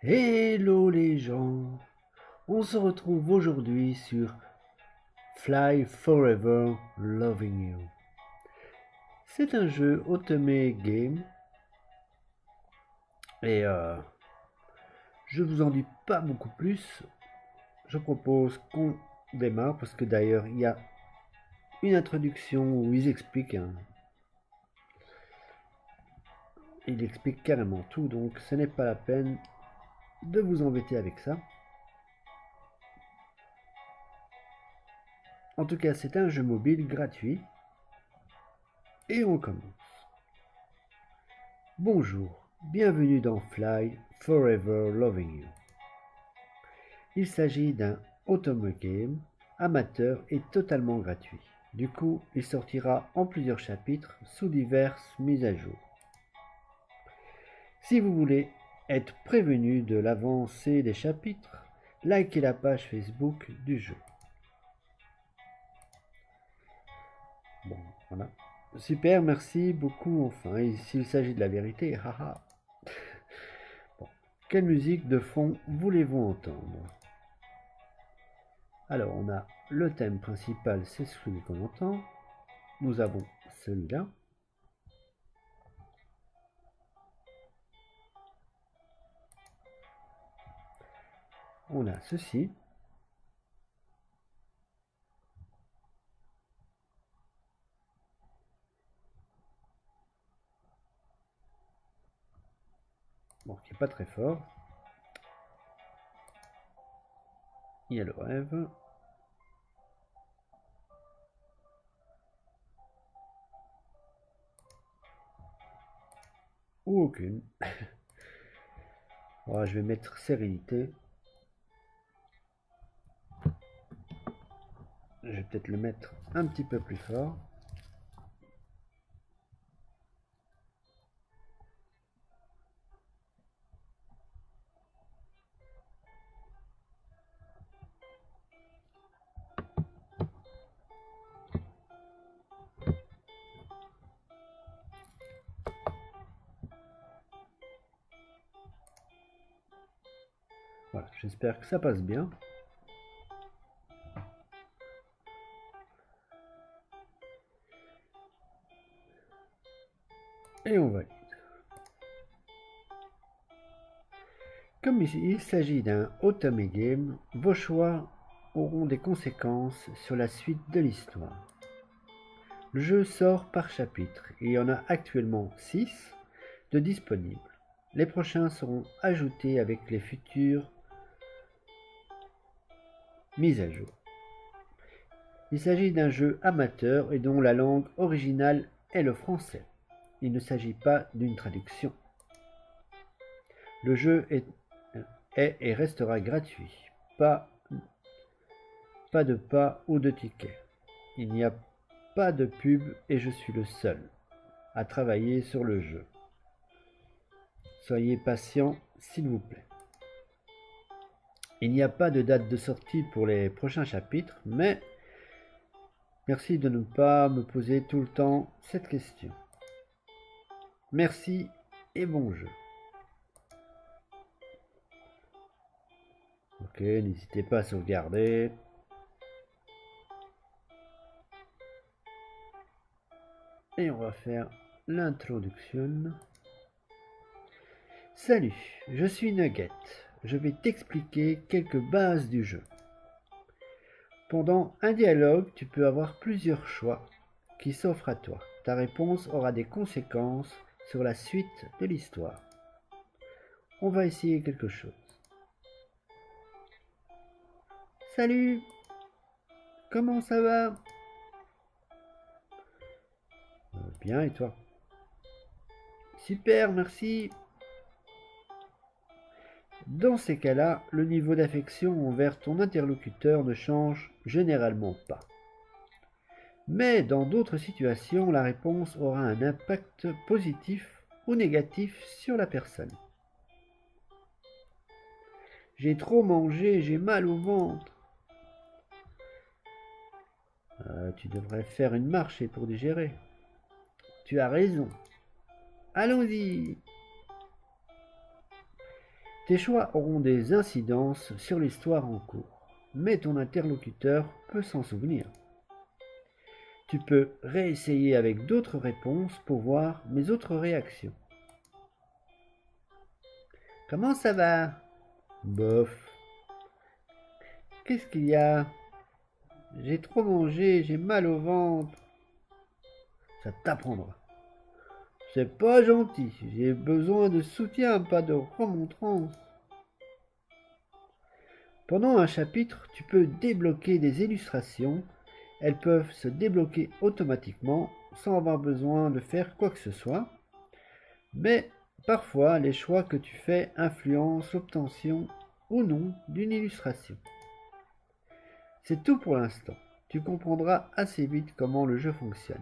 Hello les gens, on se retrouve aujourd'hui sur Fly Forever Loving You. C'est un jeu Otome Game et je vous en dis pas beaucoup plus. Je propose qu'on démarre parce que d'ailleurs il y a une introduction où ils expliquent, il explique carrément tout, donc ce n'est pas la peine de vous embêter avec ça. En tout cas, c'est un jeu mobile gratuit. Et on commence. Bonjour, bienvenue dans Fly Forever Loving You. Il s'agit d'un Otome Game amateur et totalement gratuit. Du coup, il sortira en plusieurs chapitres sous diverses mises à jour. Si vous voulez être prévenu de l'avancée des chapitres, likez la page Facebook du jeu. Bon, voilà. Super, merci beaucoup, enfin, s'il s'agit de la vérité, haha. Bon. Quelle musique de fond voulez-vous entendre? Alors, on a le thème principal, c'est celui qu'on entend. Nous avons celui-là. On a ceci. Bon, qui n'est pas très fort. Il y a le rêve. Ou aucune. Bon, je vais mettre sérénité. Je vais peut-être le mettre un petit peu plus fort. Voilà, j'espère que ça passe bien. Et on valide. Comme il s'agit d'un Otome Game, vos choix auront des conséquences sur la suite de l'histoire. Le jeu sort par chapitre, et il y en a actuellement 6 de disponibles. Les prochains seront ajoutés avec les futures mises à jour. Il s'agit d'un jeu amateur et dont la langue originale est le français. Il ne s'agit pas d'une traduction. Le jeu est et restera gratuit. Pas de pas ou de tickets. Il n'y a pas de pub et je suis le seul à travailler sur le jeu. Soyez patient, s'il vous plaît. Il n'y a pas de date de sortie pour les prochains chapitres, mais merci de ne pas me poser tout le temps cette question. Merci et bon jeu. Ok, n'hésitez pas à sauvegarder. Et on va faire l'introduction. Salut, je suis Nugget. Je vais t'expliquer quelques bases du jeu. Pendant un dialogue, tu peux avoir plusieurs choix qui s'offrent à toi. Ta réponse aura des conséquences sur la suite de l'histoire. On va essayer quelque chose. Salut, comment ça va? Bien, et toi? Super, merci. Dans ces cas-là, le niveau d'affection envers ton interlocuteur ne change généralement pas. Mais dans d'autres situations, la réponse aura un impact positif ou négatif sur la personne. J'ai trop mangé, j'ai mal au ventre. Tu devrais faire une marche pour digérer. Tu as raison. Allons-y. Tes choix auront des incidences sur l'histoire en cours, mais ton interlocuteur peut s'en souvenir. Tu peux réessayer avec d'autres réponses pour voir mes autres réactions. Comment ça va? Bof. Qu'est-ce qu'il y a? J'ai trop mangé, j'ai mal au ventre. Ça t'apprendra. C'est pas gentil, j'ai besoin de soutien, pas de remontrance. Pendant un chapitre, tu peux débloquer des illustrations. Elles peuvent se débloquer automatiquement sans avoir besoin de faire quoi que ce soit. Mais parfois, les choix que tu fais influencent l'obtention ou non d'une illustration. C'est tout pour l'instant. Tu comprendras assez vite comment le jeu fonctionne.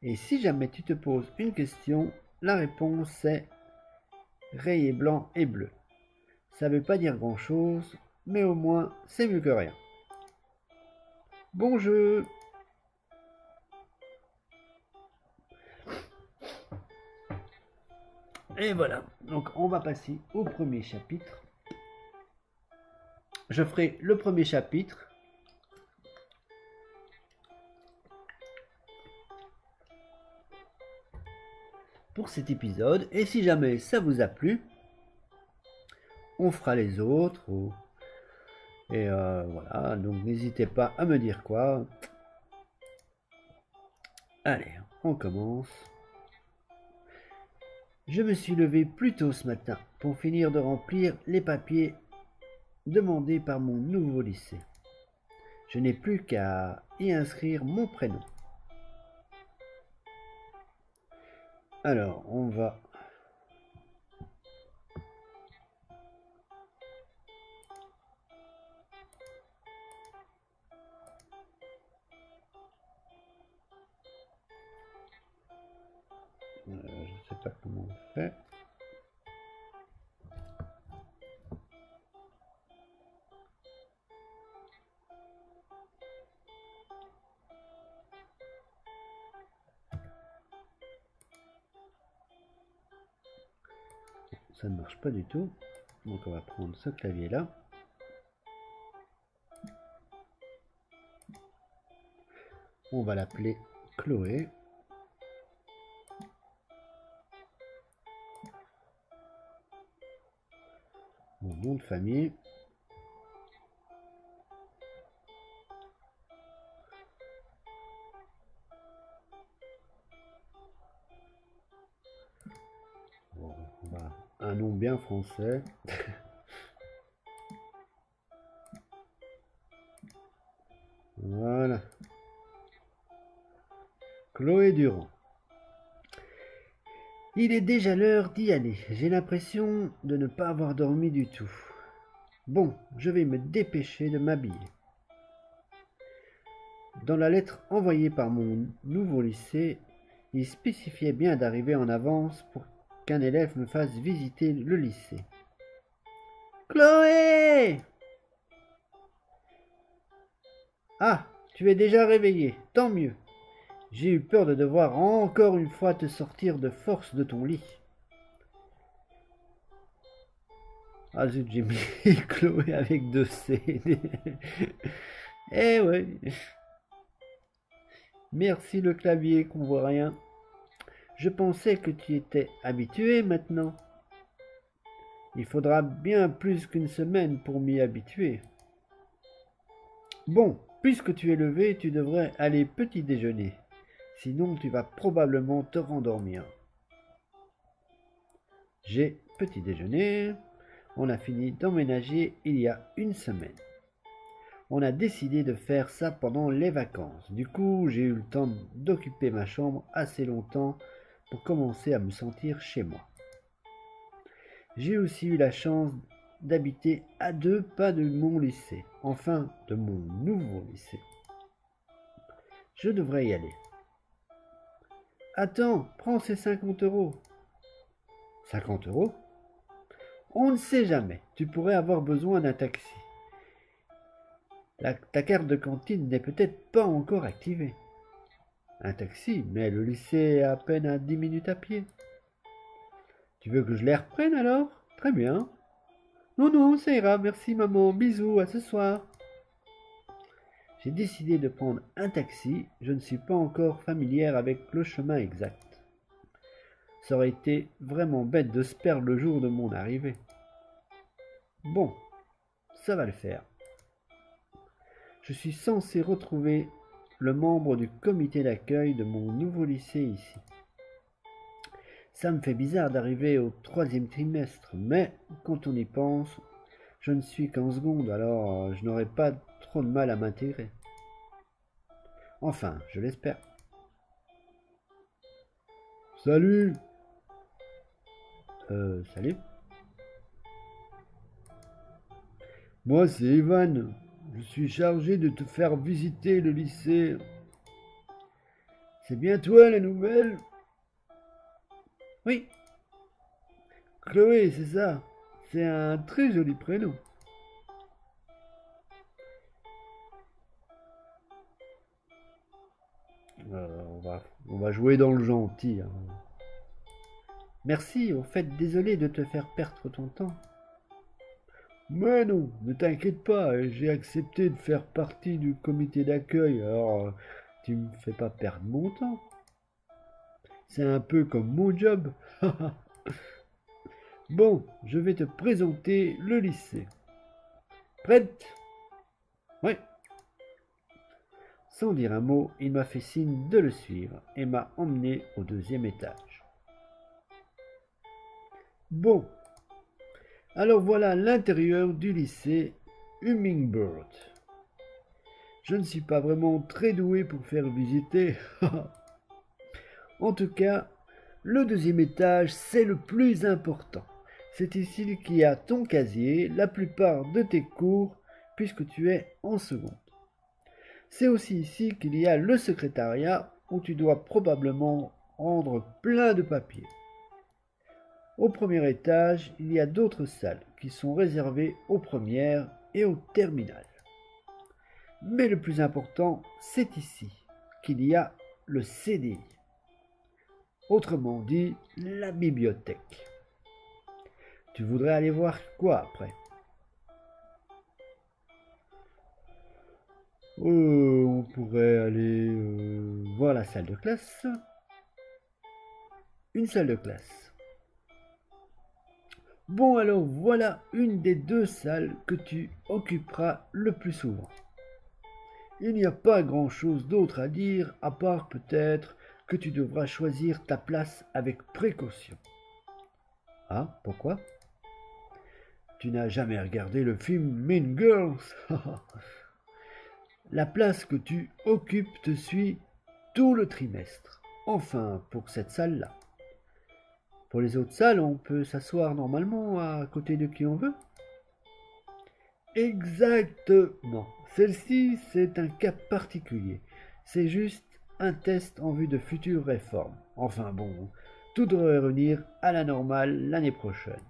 Et si jamais tu te poses une question, la réponse est rayé blanc et bleu. Ça ne veut pas dire grand chose, mais au moins c'est mieux que rien. Bon jeu! Et voilà, donc on va passer au premier chapitre. Je ferai le premier chapitre. Pour cet épisode, et si jamais ça vous a plu, on fera les autres. Et voilà, donc n'hésitez pas à me dire quoi. Allez, on commence. Je me suis levé plus tôt ce matin pour finir de remplir les papiers demandés par mon nouveau lycée. Je n'ai plus qu'à y inscrire mon prénom. Alors, on va... je ne sais pas comment on fait. Ça ne marche pas du tout. Donc on va prendre ce clavier là. On va l'appeler Chloé. Mon nom de famille. Bon, un nom bien français. Voilà. Chloé Durand. Il est déjà l'heure d'y aller. J'ai l'impression de ne pas avoir dormi du tout. Bon, je vais me dépêcher de m'habiller. Dans la lettre envoyée par mon nouveau lycée, il spécifiait bien d'arriver en avance pour qu'un élève me fasse visiter le lycée. Chloé! Ah, tu es déjà réveillée, tant mieux. J'ai eu peur de devoir encore une fois te sortir de force de ton lit. Ah zut, j'ai mis Chloé avec 2 C. Eh ouais. Merci le clavier qu'on voit rien. Je pensais que tu étais habitué maintenant. Il faudra bien plus qu'une semaine pour m'y habituer. Bon, puisque tu es levé, tu devrais aller petit déjeuner. Sinon, tu vas probablement te rendormir. J'ai petit déjeuner. On a fini d'emménager il y a une semaine. On a décidé de faire ça pendant les vacances. Du coup, j'ai eu le temps d'occuper ma chambre assez longtemps pour commencer à me sentir chez moi. J'ai aussi eu la chance d'habiter à 2 pas de mon lycée. Enfin, de mon nouveau lycée. Je devrais y aller. Attends, prends ces 50 €. 50 €? On ne sait jamais. Tu pourrais avoir besoin d'un taxi. Ta carte de cantine n'est peut-être pas encore activée. Un taxi, mais le lycée est à peine à 10 minutes à pied. Tu veux que je les reprenne alors? Très bien. Non, non, ça ira, merci maman, bisous, à ce soir. J'ai décidé de prendre un taxi, je ne suis pas encore familière avec le chemin exact. Ça aurait été vraiment bête de se perdre le jour de mon arrivée. Bon, ça va le faire. Je suis censé retrouver le membre du comité d'accueil de mon nouveau lycée ici. Ça me fait bizarre d'arriver au 3e trimestre, mais quand on y pense, je ne suis qu'en seconde, alors je n'aurai pas trop de mal à m'intégrer. Enfin, je l'espère. Salut. Salut. Moi, c'est Evan. Je suis chargé de te faire visiter le lycée. C'est bien toi la nouvelle? Oui. Chloé, c'est ça. C'est un très joli prénom. On va jouer dans le gentil, hein. Merci, au fait, désolé de te faire perdre ton temps. Mais non, ne t'inquiète pas, j'ai accepté de faire partie du comité d'accueil, alors tu me fais pas perdre mon temps. C'est un peu comme mon job. Bon, je vais te présenter le lycée. Prête? Oui. Sans dire un mot, il m'a fait signe de le suivre et m'a emmené au 2e étage. Bon, alors voilà l'intérieur du lycée Hummingbird. Je ne suis pas vraiment très doué pour faire visiter. En tout cas, le 2e étage, c'est le plus important. C'est ici qu'il y a ton casier, la plupart de tes cours, puisque tu es en seconde. C'est aussi ici qu'il y a le secrétariat, où tu dois probablement rendre plein de papiers. Au 1er étage, il y a d'autres salles qui sont réservées aux premières et aux terminales. Mais le plus important, c'est ici qu'il y a le CDI. Autrement dit, la bibliothèque. Tu voudrais aller voir quoi après? On pourrait aller voir la salle de classe. Une salle de classe. Bon, alors voilà une des 2 salles que tu occuperas le plus souvent. Il n'y a pas grand-chose d'autre à dire, à part peut-être que tu devras choisir ta place avec précaution. Ah, pourquoi? Tu n'as jamais regardé le film Mean Girls? La place que tu occupes te suit tout le trimestre. Enfin, pour cette salle-là. Pour les autres salles, on peut s'asseoir normalement à côté de qui on veut. Exactement. Celle-ci, c'est un cas particulier. C'est juste un test en vue de futures réformes. Enfin bon, tout devrait revenir à la normale l'année prochaine.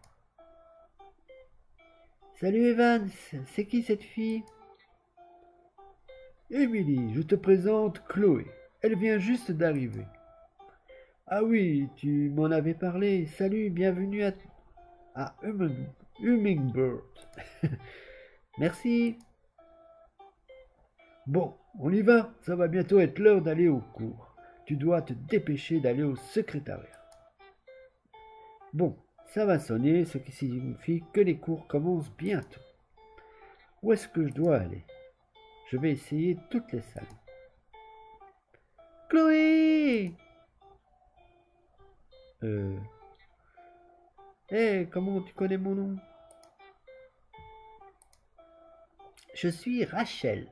Salut Evans, c'est qui cette fille? Émilie, je te présente Chloé. Elle vient juste d'arriver. Ah oui, tu m'en avais parlé. Salut, bienvenue à Hummingbird. Merci. Bon, on y va. Ça va bientôt être l'heure d'aller au cours. Tu dois te dépêcher d'aller au secrétariat. Bon, ça va sonner, ce qui signifie que les cours commencent bientôt. Où est-ce que je dois aller? Je vais essayer toutes les salles. Chloé! Comment tu connais mon nom? Je suis Rachel.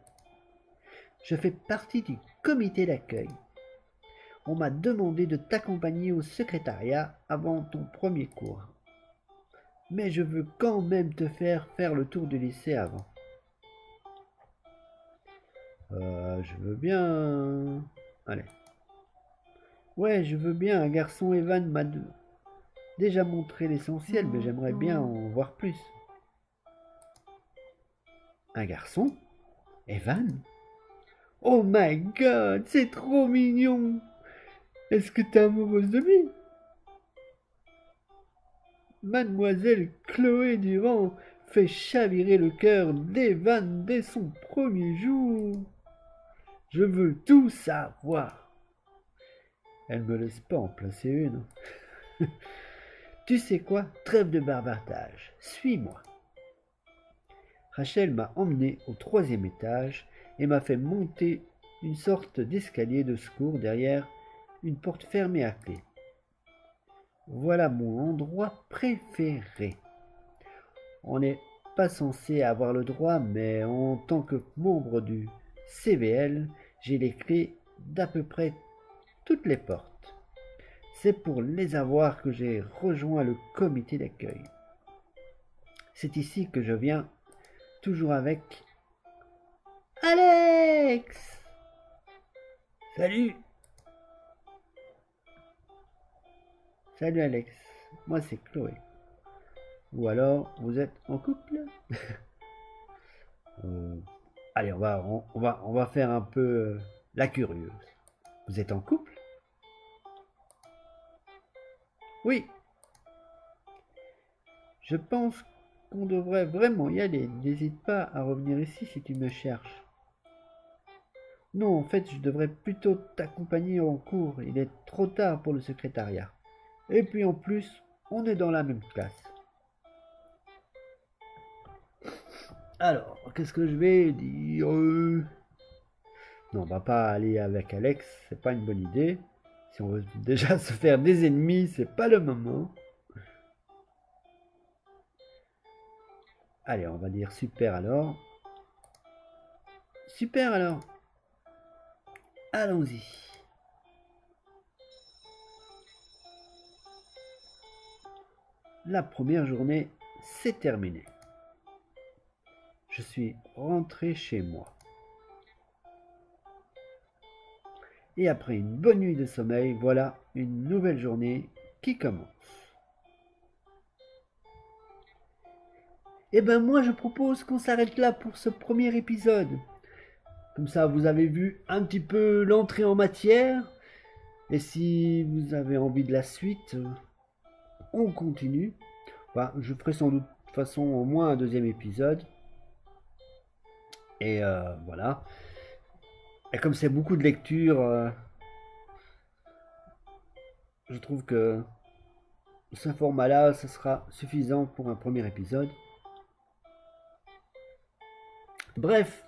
Je fais partie du comité d'accueil. On m'a demandé de t'accompagner au secrétariat avant ton premier cours. Mais je veux quand même te faire le tour du lycée avant. Je veux bien... Allez. Ouais, je veux bien. Un garçon, Evan, m'a déjà montré l'essentiel, mais j'aimerais bien en voir plus. Un garçon? Evan? Oh my god, c'est trop mignon! Est-ce que t'es amoureuse de lui? Mademoiselle Chloé Durand fait chavirer le cœur d'Evan dès son premier jour. Je veux tout savoir. Elle me laisse pas en placer une. Tu sais quoi? Trêve de bavardage. Suis-moi. Rachel m'a emmené au 3e étage et m'a fait monter une sorte d'escalier de secours derrière une porte fermée à clé. Voilà mon endroit préféré. On n'est pas censé avoir le droit, mais en tant que membre du CVL, j'ai les clés d'à peu près toutes les portes. C'est pour les avoir que j'ai rejoint le comité d'accueil. C'est ici que je viens, toujours avec Alex. Salut. Salut Alex, moi c'est Chloé. Ou alors, vous êtes en couple? Allez, on va faire un peu la curieuse. Vous êtes en couple? Oui. Je pense qu'on devrait vraiment y aller. N'hésite pas à revenir ici si tu me cherches. Non, en fait, je devrais plutôt t'accompagner en cours. Il est trop tard pour le secrétariat. Et puis en plus, on est dans la même classe. Alors, qu'est-ce que je vais dire? Non, on va pas aller avec Alex, c'est pas une bonne idée. Si on veut déjà se faire des ennemis, c'est pas le moment. Allez, on va dire super alors. Super alors. Allons-y. La première journée, c'est terminé. Je suis rentré chez moi. Et après une bonne nuit de sommeil, voilà une nouvelle journée qui commence. Eh ben moi je propose qu'on s'arrête là pour ce premier épisode. Comme ça vous avez vu un petit peu l'entrée en matière. Et si vous avez envie de la suite, on continue. Enfin, je ferai sans doute de toute façon au moins un 2e épisode. Et voilà. Et comme c'est beaucoup de lecture, je trouve que ce format-là, ce sera suffisant pour un premier épisode. Bref,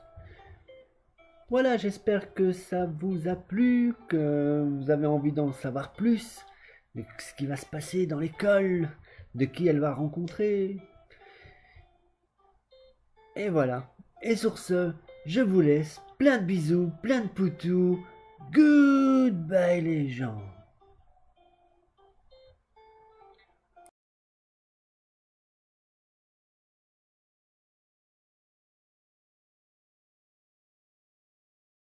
voilà, j'espère que ça vous a plu, que vous avez envie d'en savoir plus, de ce qui va se passer dans l'école, de qui elle va rencontrer. Et voilà. Et sur ce, je vous laisse. Plein de bisous, plein de poutous. Goodbye les gens.